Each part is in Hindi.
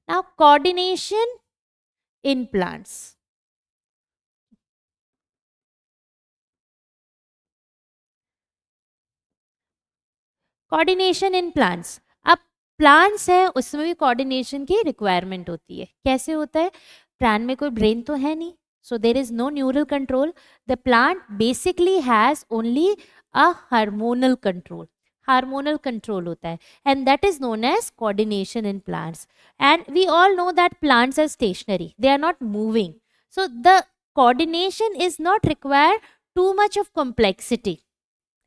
Now coordination in plants. Coordination in plants. अब प्लांट्स है उसमें भी कोऑर्डिनेशन की रिक्वायरमेंट होती है. कैसे होता है? प्लांट में कोई ब्रेन तो है नहीं, so there is no neural control. The plant basically has only a hormonal control. Hormonal control होता है, and that is known as coordination in plants. And we all know that plants are stationary, they are not moving, so the coordination is not require too much of complexity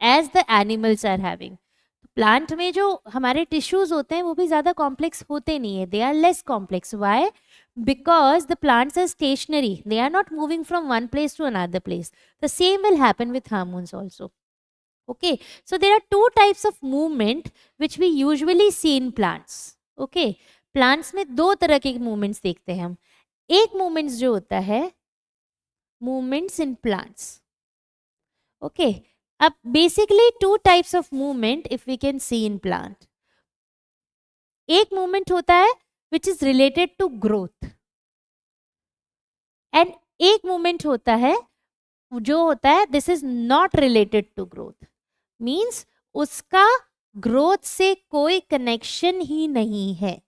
as the animals are having. Plant में जो हमारे टिश्यूज होते हैं वो भी ज़्यादा कॉम्प्लेक्स होते नहीं है, they are less complex. Why? Because the plants are stationary, they are not moving from one place to another place. The same will happen with hormones also. Okay, so there are two types of movement which we usually see in plants. Okay, plants में दो तरह के movements देखते हैं हम. एक movements जो होता है movements in plants. Okay, अब basically two types of movement if we can see in plant. एक movement होता है which is related to growth, and एक movement होता है जो होता है this is not related to growth, means उसका growth से कोई connection ही नहीं है.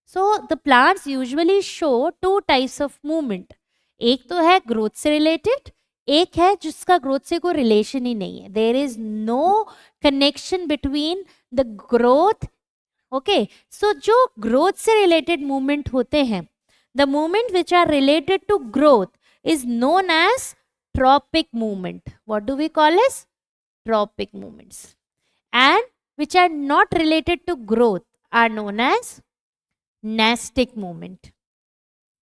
So the plants usually show two types of movement. एक तो है growth से related, एक है जिसका growth से कोई relation ही नहीं है. There is no connection between the growth. Okay, so जो growth से related movement होते हैं, the movement which are related to growth is known as tropic movement. What do we call as tropic movements? And which are not related to growth are known as nastic movement.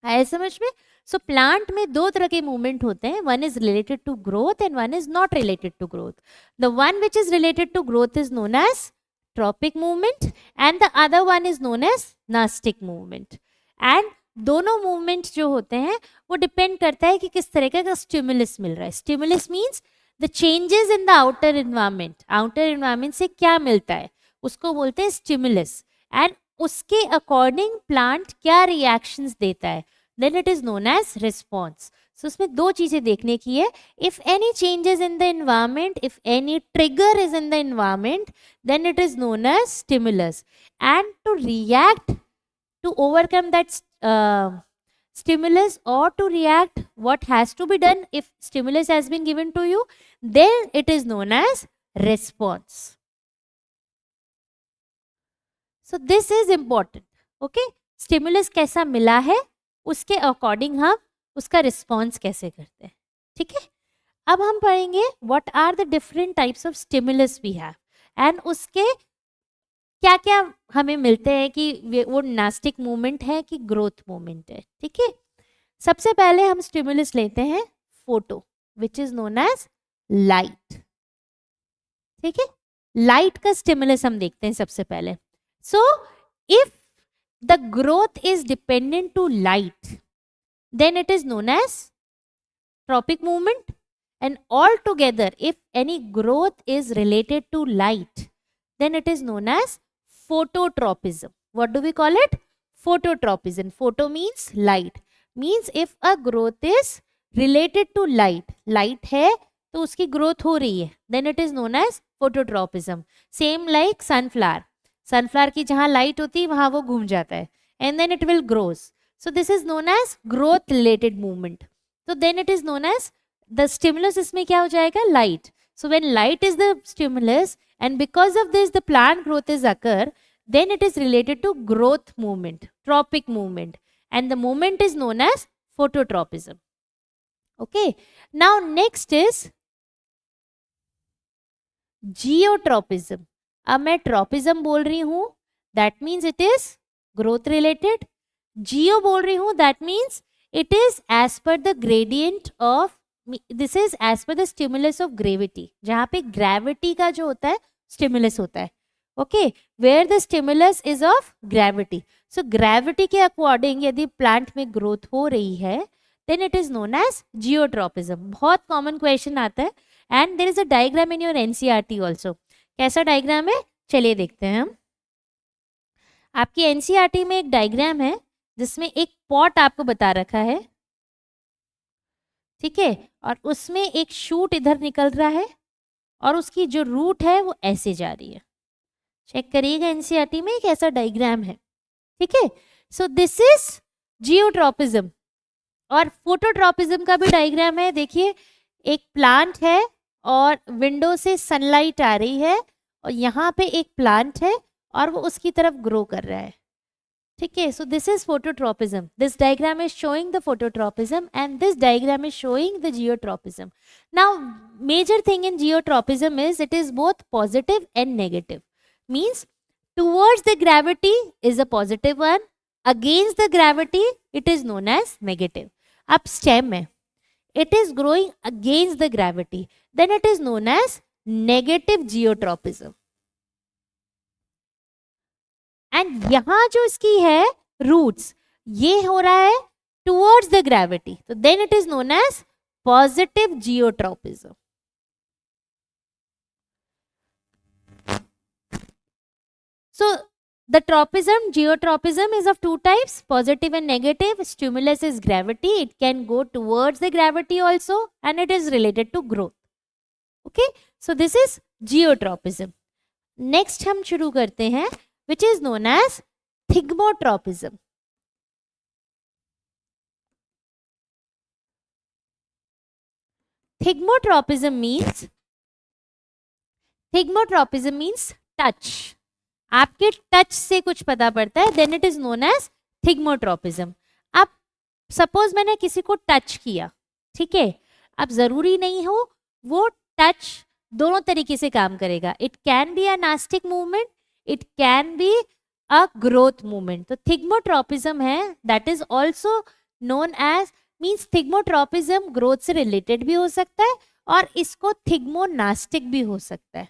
आया समझ में? सो प्लांट में दो तरह के मूवमेंट होते हैं, one is related to growth and one is not related to growth. The one which is related to growth is known as tropic movement and the other one is known as nastic movement. And दोनों मूवमेंट जो होते हैं वो डिपेंड करता है कि किस तरह का स्टिमुलस मिल रहा है. Stimulus means the changes in the outer environment. Outer environment से क्या मिलता है उसको बोलते हैं स्टिमुलस, एंड उसके अकॉर्डिंग प्लांट क्या रिएक्शंस देता है, then it is known as response. So उसमें दो चीजें देखने की है. If any changes in the environment, if any trigger is in the environment, then it is known as stimulus. And to react, to overcome that stimulus or to react, what has to be done if stimulus has been given to you, then it is known as response. So this is important. Okay, stimulus कैसा मिला है उसके अकॉर्डिंग हम उसका रिस्पॉन्स कैसे करते हैं. ठीक है, अब हम पढ़ेंगे what are the different types of stimulus we have and उसके क्या क्या हमें मिलते हैं कि वो नास्टिक मूवमेंट है कि ग्रोथ मूवमेंट है. ठीक है, सबसे पहले हम स्टिमुलस लेते हैं photo which is known as light. ठीक है, लाइट का स्टिमुलस हम देखते हैं सबसे पहले. So if the growth is dependent to light, then it is known as tropic movement. And altogether if any growth is related to light, then it is known as phototropism. What do we call it? Phototropism. Photo means light, means if a growth is related to light, light है तो उसकी growth हो रही है, then it is known as phototropism. Same like sunflower. Sunflower की जहाँ लाइट होती है वहाँ वो घूम जाता है and then it will grows. So this is known as growth related movement. तो then it is known as the stimulus. इसमें क्या हो जाएगा? Light. So when light is the stimulus and because of this the plant growth is occur, then it is related to growth movement, tropic movement, and the movement is known as phototropism. Okay, now next is geotropism. अब मैं ट्रॉपिज्म बोल रही हूं that means it is growth related. Geo बोल रही हूं that means it is as per the gradient of, this is as per the stimulus of gravity. जहां पे ग्रेविटी का जो होता है स्टिमुलस होता है. Okay, where the stimulus is of gravity. So gravity के अकॉर्डिंग यदि प्लांट में ग्रोथ हो रही है then it is known as geotropism. बहुत कॉमन क्वेश्चन आता है and there is a diagram in your NCERT also. कैसा डायग्राम है चलिए देखते हैं हम. आपकी एनसीईआरटी में एक डायग्राम है जिसमें एक पॉट आपको बता रखा है, ठीक है, और उसमें एक शूट इधर निकल रहा है और उसकी जो रूट है वो ऐसे जा रही है। चेक करिएगा एनसीईआरटी में एक ऐसा डायग्राम है, ठीक है। So this is geotropism. और फोटोट्रॉपिज्म का भी डायग्राम है। देखिए एक प्लांट है और विंडो से सनलाइट आ रही है और यहाँ पे एक प्लांट है और वो उसकी तरफ ग्रो कर रहा है, ठीक है। So this is phototropism. This diagram is showing the phototropism and this diagram is showing the geotropism. Now major thing in geotropism is it is both positive and negative. Means towards the gravity is a positive one, against the gravity it is known as negative. अब stem है, it is growing against the gravity, then it is known as negative geotropism. and यहाँ जो इसकी है roots, ये हो रहा है towards the gravity, तो then it is known as positive geotropism. So the tropism, geotropism is of two types, positive and negative. Stimulus is gravity. It can go towards the gravity also and it is related to growth. Okay. So this is geotropism. Next हम शुरू करते हैं which is known as thigmotropism. Thigmotropism means touch. आपके टच से कुछ पता पड़ता है, then it is known as thigmotropism. अब सपोज मैंने किसी को टच किया, ठीक है, अब जरूरी नहीं हो वो टच दोनों तरीके से काम करेगा। It can be a nastic movement, it can be a growth movement. तो थिग्मोट्रॉपिज्म है that is also known as, means thigmotropism growth से रिलेटेड भी हो सकता है और इसको थिग्मोनास्टिक भी हो सकता है।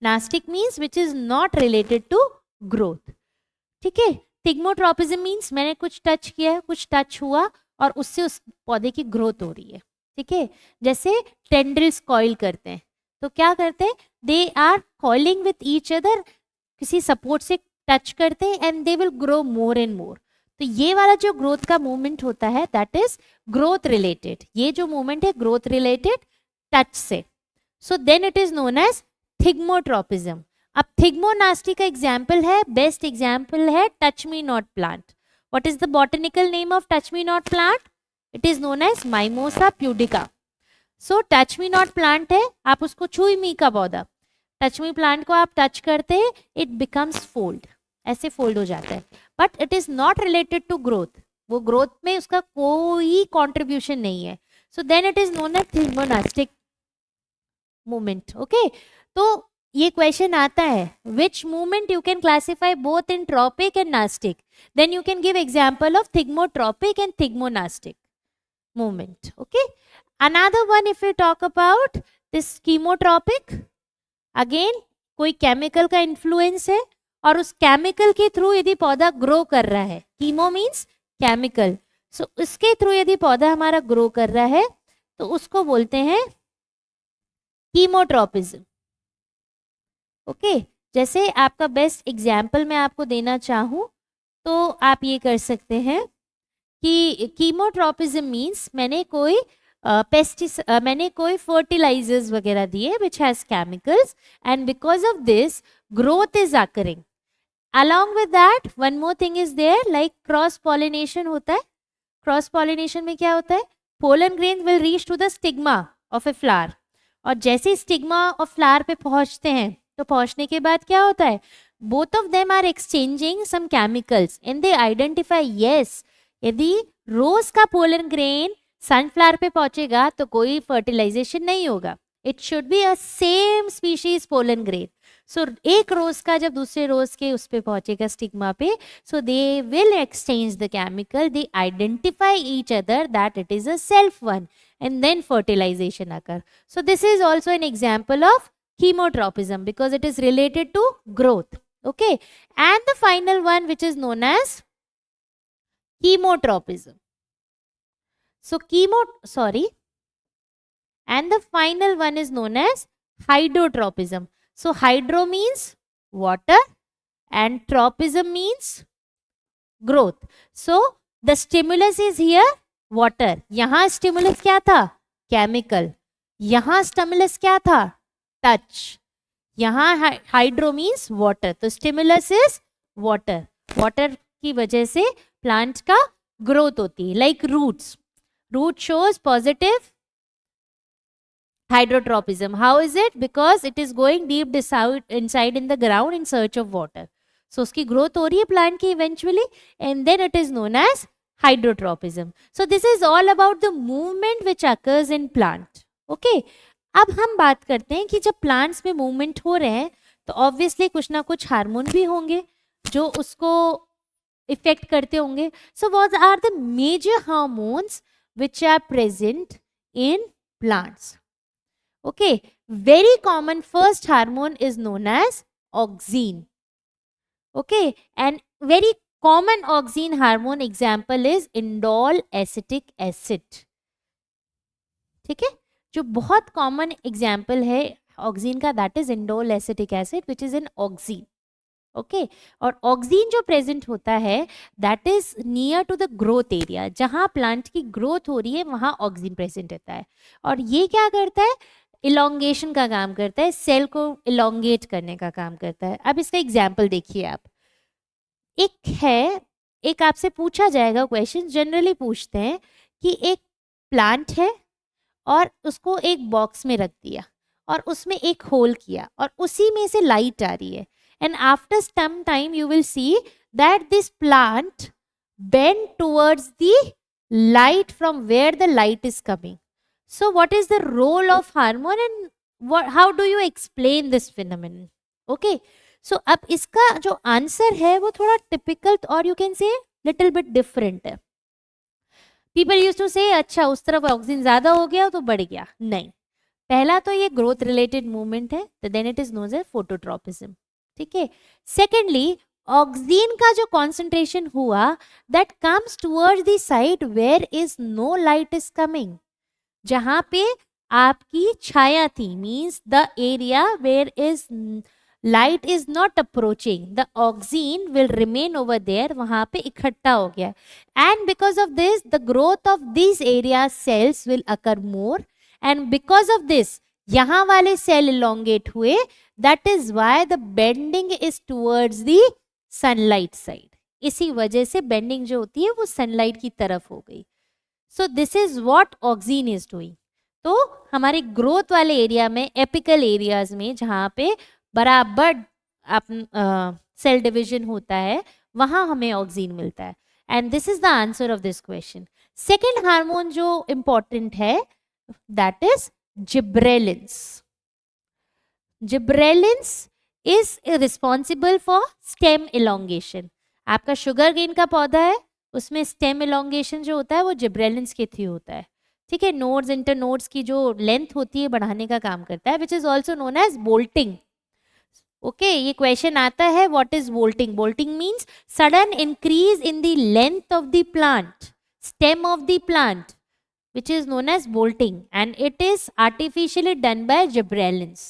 Nastic means which is not related to growth, ठीक है। थिग्मोट्रॉपिज्म मीन्स मैंने कुछ टच किया है, कुछ टच हुआ और उससे उस पौधे की ग्रोथ हो रही है, ठीक है। जैसे टेंड्रिल्स कॉइल करते हैं, तो क्या करते हैं, they are coiling with each other, किसी सपोर्ट से टच करते हैं and they will grow more and more. तो ये वाला जो ग्रोथ का मूवमेंट होता है दैट इज ग्रोथ रिलेटेड। ये जो मूवमेंट है ग्रोथ रिलेटेड टच से, so then it is known as thigmotropism. अब थिग्मोनास्टी का एग्जाम्पल है, बेस्ट एग्जाम्पल है touch me not plant. What is the botanical name of touch me not plant? It is known as mimosa pudica. So touch me not plant है, आप उसको छुई मी का पौधा, टच मी प्लांट को आप टच करते हैं, इट बिकम्स फोल्ड, ऐसे फोल्ड हो जाता है, but it is not related to growth. वो ग्रोथ में उसका कोई कॉन्ट्रीब्यूशन नहीं है। So then it is known as thigmonastic movement. Okay, तो ये क्वेश्चन आता है which movement you can classify both in tropic and nastic, then you can give example of thigmotropic and thigmonastic movement. Okay, another one if we talk about this chemotropic, again कोई केमिकल का इन्फ्लुएंस है और उस केमिकल के थ्रू यदि पौधा ग्रो कर रहा है, कीमो मीन्स केमिकल, सो उसके थ्रू यदि पौधा हमारा ग्रो कर रहा है तो उसको बोलते हैं कीमोट्रोपिज्म। ओके, जैसे आपका बेस्ट एग्जाम्पल मैं आपको देना चाहूँ तो आप ये कर सकते हैं कि कीमोट्रोपिज्म मीन्स मैंने कोई फर्टिलाइजर्स वगैरह दिए which has chemicals and because of this growth is occurring. Along with that one more thing is there, like cross pollination होता है। क्रॉस पॉलिनेशन में क्या होता है, pollen grain will reach to the stigma of a flower, और जैसे स्टिग्मा ऑफ फ्लावर पे पहुंचते हैं तो पहुंचने के बाद क्या होता है, both of them are exchanging some chemicals and they identify, yes यदि रोज का पोलन ग्रेन सनफ्लावर पे पहुंचेगा तो कोई फर्टिलाइजेशन नहीं होगा, it should be a same species pollen grain. So एक रोज का जब दूसरे रोज के उस पे पहुंचेगा स्टिग्मा पे, so they will exchange the chemical, they identify each other that it is a self one and then fertilization occur. So this is also an example of chemotropism because it is related to growth. Okay, and the final one which is known as chemotropism. So and the final one is known as hydrotropism. So hydro means water and tropism means growth. So the stimulus is here water. यहाँ स्टिमुलस क्या था? केमिकल. यहाँ स्टिमुलस क्या था? टच. यहाँ हाइड्रो मीन्स वाटर. तो स्टिमुलस इज वाटर. वाटर की वजह से प्लांट का ग्रोथ होती है. Like roots. Root shows positive hydrotropism. How is it? Because it is going deep inside in the ground in search of water. So उसकी growth हो रही है plant की eventually, and then it is known as hydrotropism. So this is all about the movement which occurs in plant. Okay. अब हम बात करते हैं कि जब plants में movement हो रहे हैं तो obviously कुछ ना कुछ हार्मोन भी होंगे जो उसको इफेक्ट करते होंगे. So what are the major hormones which are present in plants? Okay, very common first hormone is known as auxin. Okay, and very common auxin hormone example is indole acetic acid. ठीक है, जो बहुत common example है auxin का, that is indole acetic acid which is in auxin. Okay और ऑक्सीन जो प्रेजेंट होता है that is near to the growth area. जहां प्लांट की ग्रोथ हो रही है वहां ऑक्सीन प्रेजेंट रहता है. और ये क्या करता है? इलोंगेशन का काम करता है, सेल को इलोंगेट करने का काम करता है. अब इसका एग्जाम्पल देखिए आप. एक आपसे पूछा जाएगा क्वेश्चन, जनरली पूछते हैं कि एक प्लांट है और उसको एक बॉक्स में रख दिया और उसमें एक होल किया और उसी में से लाइट आ रही है. And after some time you will see that this plant bend towards the light from where the light is coming. So what is the role of hormone and how do you explain this phenomenon? Okay, so अब इसका जो आंसर है वो थोड़ा टिपिकल और you can say little bit different है. People used to say अच्छा उस तरफ ऑक्सीजन ज्यादा हो गया तो बढ़ गया. नहीं, पहला तो ये ग्रोथ रिलेटेड मूवमेंट है, तो then it is known as phototropism. ठीक है. सेकेंडली ऑक्सीन का जो कॉन्सेंट्रेशन हुआ that comes towards the side where is no light is coming. जहां पे आपकी छाया थी means the area where is light is not approaching, the auxin will remain over there. वहां पे इकट्ठा हो गया and because of this the growth of this area cells will occur more and because of this यहाँ वाले सेल इलोंगेट हुए. That is why the bending is towards the sunlight side. इसी वजह से bending जो होती है वो sunlight की तरफ हो गई. So this is what auxin is doing. तो हमारे growth वाले एरिया में एपिकल एरियाज में जहाँ पे बराबर सेल डिविजन होता है वहाँ हमें ऑक्सीन मिलता है. And this is the answer of this question. Second hormone जो इंपॉर्टेंट है that is gibberellins. Gibberellins is responsible for stem elongation. आपका शुगर केन का पौधा है उसमें स्टेम इलोंगेशन जो होता है वो जिब्रेलिन्स के थ्रू होता है. ठीक है, नोड्स इंटरनोड्स की जो लेंथ होती है बढ़ाने का काम करता है which is also known as bolting. Okay, ये क्वेश्चन आता है what is bolting. Bolting means sudden increase in the length of the plant, stem of the plant which is known as bolting and it is artificially done by gibberellins.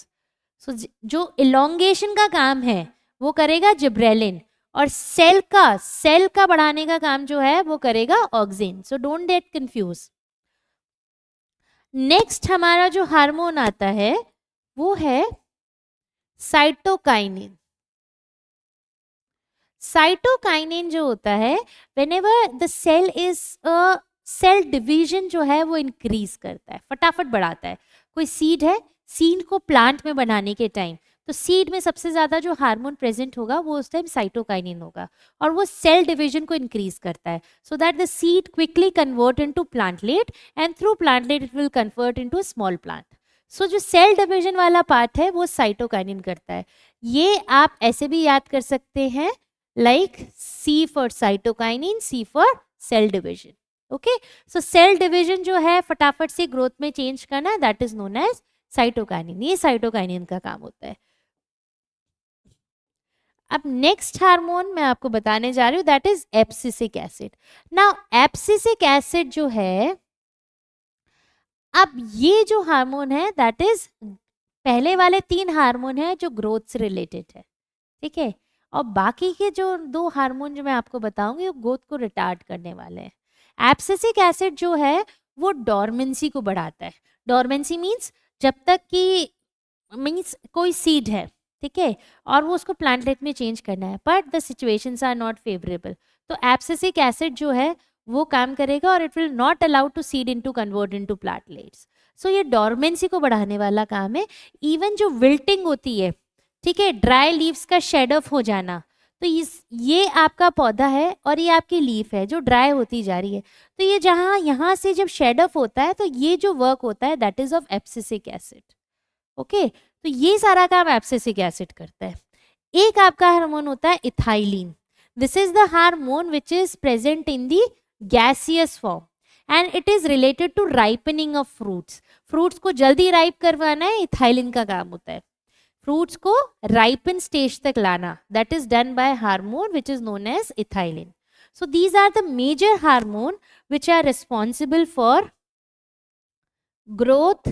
So जो elongation का काम है वो करेगा जिब्रेलिन और सेल का बढ़ाने का काम जो है वो करेगा oxygen. So don't get confuse. Next हमारा जो हार्मोन आता है वो है साइटोकाइनिन. साइटोकाइनिन जो होता है whenever the cell is cell division जो है वो इंक्रीज करता है, फटाफट बढ़ाता है. कोई सीड है, सीड को प्लांट में बनाने के टाइम तो सीड में सबसे ज्यादा जो हार्मोन प्रेजेंट होगा वो उस टाइम साइटोकाइनिन होगा और वो सेल डिवीजन को इंक्रीज करता है so that the seed quickly convert into plantlet and through plantlet it will convert into small plant. So जो सेल डिवीजन वाला पार्ट है वो साइटोकाइनिन करता है. ये आप ऐसे भी याद कर सकते हैं like C for cytokinin, C for cell division. Okay, so cell division जो है फटाफट से ग्रोथ में चेंज करना that is known as cytokinin. ये साइटोकाइनिन का काम होता है. अब नेक्स्ट हार्मोन मैं आपको बताने जा रही हूँ that is abscisic acid. Now abscisic acid जो है, अब ये जो हार्मोन है दैट इज पहले वाले 3 हार्मोन है जो ग्रोथ से रिलेटेड है. ठीक है, और बाकी के जो 2 हार्मोन जो मैं आपको बताऊंगी वो ग्रोथ को रिटार्ड करने वाले हैं। एब्सिसिक एसिड जो है वो डोरमेंसी को बढ़ाता है। डोरमेंसी मीन्स जब तक कि मीन्स कोई सीड है, ठीक है, और वो उसको प्लांटलेट में चेंज करना है, but the situations are not favourable, तो एब्सिसिक एसिड जो है वो काम करेगा और it will not allow to seed into convert into plantlets. So ये डोरमेंसी को बढ़ाने वाला काम है। इवन जो विल्टिंग होती है, ठीक है, ड्राई लीव्स का शेड ऑफ हो जाना, तो ये आपका पौधा है और ये आपकी लीफ है जो ड्राई होती जा रही है, तो ये जहाँ यहाँ से जब शेड ऑफ होता है तो ये जो वर्क होता है that is of abscisic acid. Okay, तो ये सारा काम एब्सिसिक एसिड करता है। एक आपका हार्मोन होता है ethylene. This is the hormone which is present in the gaseous form and it is related to ripening of fruits. Fruits को जल्दी राइप करवाना है, इथाइलिन का काम होता है। फ्रूट्स को राइपन स्टेज तक लाना, that is done by hormone which is known as ethylene. So these are the major hormone which are responsible for growth,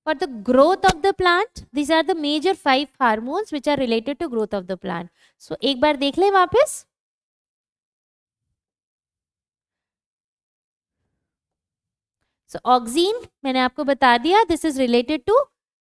for the growth of the plant. These are the major 5 hormones which are related to growth of the plant. So एक बार देख ले वापस। So ऑक्सीन मैंने आपको बता दिया, this is related to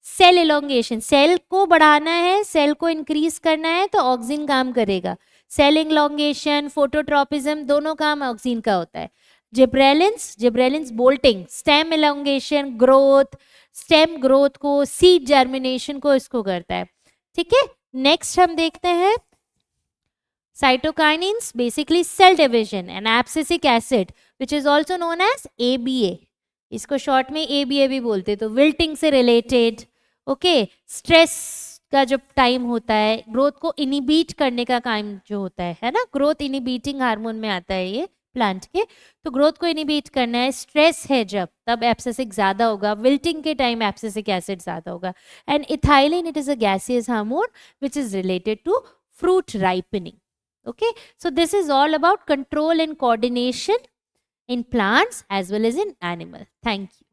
cell elongation. Cell को बढ़ाना है, सेल को इंक्रीज करना है तो ऑक्सीन काम करेगा। सेल इलोंगेशन, फोटोट्रोपिज्म, दोनों काम ऑक्सीन का होता है। Gibberellins, gibberellins bolting, stem elongation, growth, stem growth को, सीड जर्मिनेशन को इसको करता है, ठीक है। नेक्स्ट हम देखते हैं cytokinins, basically cell division, and abscisic acid which is also known as ABA, इसको शॉर्ट में ABA भी बोलते, तो विल्टिंग से रिलेटेड। ओके, स्ट्रेस का जब टाइम होता है, ग्रोथ को इनिबिट करने का काम जो होता है ना, ग्रोथ इनिबिटिंग हार्मोन में आता है ये प्लांट के, तो ग्रोथ को इनिबिट करना है। स्ट्रेस है जब, तब एब्सिसिक ज्यादा होगा, विल्टिंग के टाइम एब्सिसिक एसिड ज्यादा होगा। And ethylene, it is a gaseous hormone which is related to fruit ripening. Okay, so this is all about control and coordination in plants as well as in animal. Thank you.